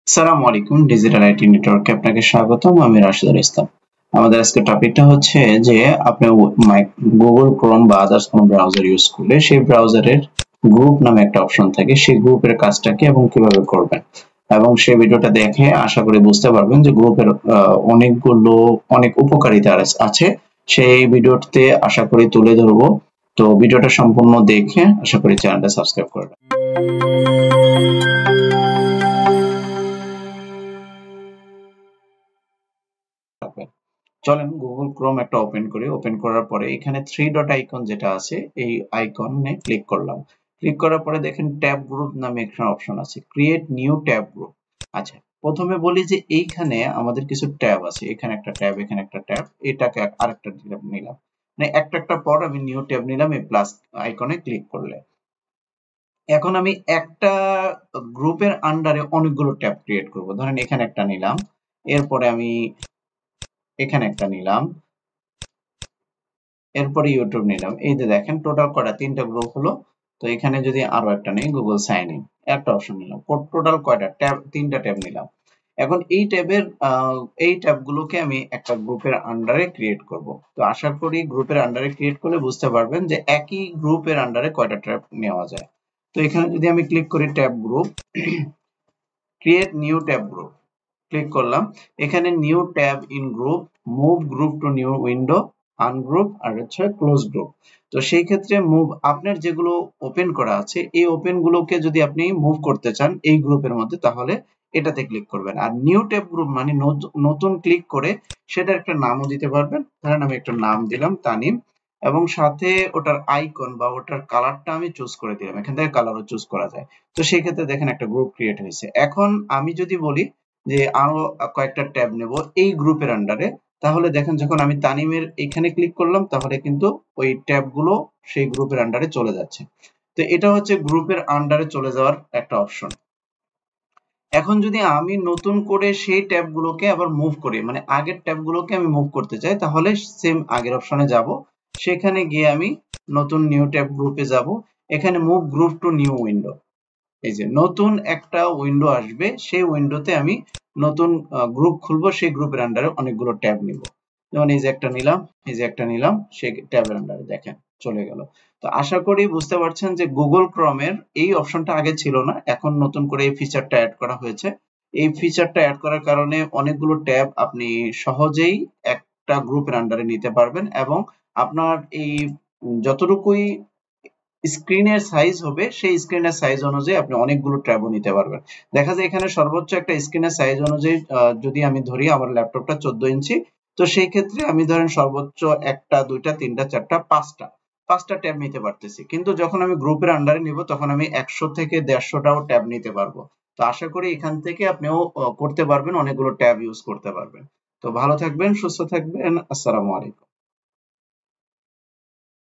আসসালামু আলাইকুম, digital IT নেটওয়ার্কে আপনাকে স্বাগতম। আমি রাশিদুল ইসলাম। আমাদের আজকে টপিকটা হচ্ছে যে আপনি গুগল ক্রোম বা আদার্স কোনো ব্রাউজার ইউজ করলে সেই ব্রাউজারের গ্রুপ নামে একটা অপশন থাকে, সেই গ্রুপের কাজটা কি এবং কিভাবে করবেন, এবং সেই ভিডিওটা দেখে আশা করি বুঝতে পারবেন যে গ্রুপের অনেক উপকারিতা আছে। সেই ভিডিওতে আশা করি তুলে ধরবো। তো ভিডিওটা সম্পূর্ণ দেখে আশা করি চ্যানেলটা সাবস্ক্রাইব করবেন। চলেন গুগল ক্রোম একটা ওপেন করি। ওপেন করার পরে এখানে থ্রি ডট আইকন যেটা আছে, এই আইকনে ক্লিক করলাম। ক্লিক করার পরে দেখেন ট্যাব গ্রুপ নামে একটা অপশন আছে, ক্রিয়েট নিউ ট্যাব গ্রুপ। আচ্ছা, প্রথমে বলি যে এইখানে আমাদের কিছু ট্যাব আছে, এখানে একটা ট্যাব, এখানে একটা ট্যাব, এটাকে আরেকটা ট্যাব নিলাম, মানে একটা পর আমি নিউ ট্যাব নিলাম এই প্লাস আইকনে ক্লিক করলে। এখন আমি একটা গ্রুপের আন্ডারে অনেকগুলো ট্যাব ক্রিয়েট করব। ধরেন এখানে একটা নিলাম, এরপরে আমি এখানে একটা নিলাম, এরপরে ইউটিউব নিলাম। এই যে দেখেন টোটাল কয়টা, তিনটা গ্রুপ হলো। তো এখানে যদি আরো একটা নেই, গুগল সাইন ইন, একটা অপশন নিলাম। টোটাল কয়টা ট্যাব, তিনটা ট্যাব নিলাম। এখন এই ট্যাবগুলোকে আমি একটা গ্রুপের আন্ডারে ক্রিয়েট করব। তো আশা করি গ্রুপের আন্ডারে ক্রিয়েট করলে বুঝতে পারবেন যে একই গ্রুপের আন্ডারে কয়টা ট্যাব নেওয়া যায়। তো এখানে যদি আমি ক্লিক করি tab group, create new tab group, click করলাম। এখানে new tab in group, move group to new window, ungroup আর হচ্ছে ক্লোজ গ্রুপ। তো সেই ক্ষেত্রে মুভ, আপনার যেগুলো ওপেন করা আছে এই ওপেন গুলোকে যদি আপনি মুভ করতে চান এই গ্রুপের মধ্যে, তাহলে এটাতে ক্লিক করবেন। আর নিউ ট্যাব গ্রুপ মানে নতুন ক্লিক করে সেটার একটা নামও দিতে পারবেন। ধরেন আমি একটা নাম দিলাম তানিম, এবং সাথে ওটার আইকন বা ওটার কালারটা আমি চুজ করে দিলাম। এখান থেকে কালারও চুজ করা যায়। তো সেই ক্ষেত্রে দেখেন একটা গ্রুপ ক্রিয়েট হয়েছে। এখন আমি যদি বলি যে আরো কয়েকটা ট্যাব নেব এই গ্রুপের আন্ডারে, তাহলে দেখেন যখন আমি তানিমের এখানে ক্লিক করলাম তাহলে কিন্তু ওই ট্যাব গুলো সেই গ্রুপের আন্ডারে চলে যাচ্ছে। তো এটা হচ্ছে গ্রুপের আন্ডারে চলে যাওয়ার একটা অপশন। এখন যদি আমি নতুন করে সেই ট্যাব গুলোকে আবার মুভ করি, মানে আগের ট্যাব গুলোকে আমি মুভ করতে চাই, তাহলে সেম আগের অপশনে যাব। সেখানে গিয়ে আমি নতুন নিউ ট্যাব গ্রুপে যাব। এখানে move group to new window, এই যে নতুন একটা উইন্ডো আসবে, সেই উইন্ডোতে আমি নতুন গ্রুপ খুলবো, সেই গ্রুপের আন্ডারে অনেকগুলো ট্যাব নিব। যেমন এই যে একটা নিলাম, এই যে একটা নিলাম, সেই ট্যাবের আন্ডারে দেখেন চলে গেল। তো আশা করি বুঝতে পারছেন যে গুগল ক্রোমের এই অপশনটা আগে ছিল না, এখন নতুন করে এই ফিচারটা অ্যাড করা হয়েছে। এই ফিচারটা অ্যাড করার কারণে অনেকগুলো ট্যাব আপনি সহজেই একটা গ্রুপের আন্ডারে নিতে পারবেন, এবং আপনার এই যতটুকুই স্ক্রিনের সাইজ হবে সেই স্ক্রিনের সাইজ অনুযায়ী আপনি অনেকগুলো ট্যাবও নিতে পারবেন। দেখা যায় এখানে সর্বোচ্চ একটা স্ক্রিনের সাইজ অনুযায়ী যদি আমি ধরি আমার ল্যাপটপটা 14 ইঞ্চি, তো সেই ক্ষেত্রে আমি ধরেন সর্বোচ্চ একটা, দুইটা, তিনটা, চারটা, পাঁচটা ট্যাব নিতে পারতেছি। কিন্তু যখন আমি গ্রুপের আন্ডারে নিব তখন আমি 100 থেকে 150টাও ট্যাব নিতে পারবো। তো আশা করি এখান থেকে আপনিও করতে পারবেন, অনেকগুলো ট্যাব ইউজ করতে পারবেন। তো ভালো থাকবেন, সুস্থ থাকবেন। আসসালামু আলাইকুম।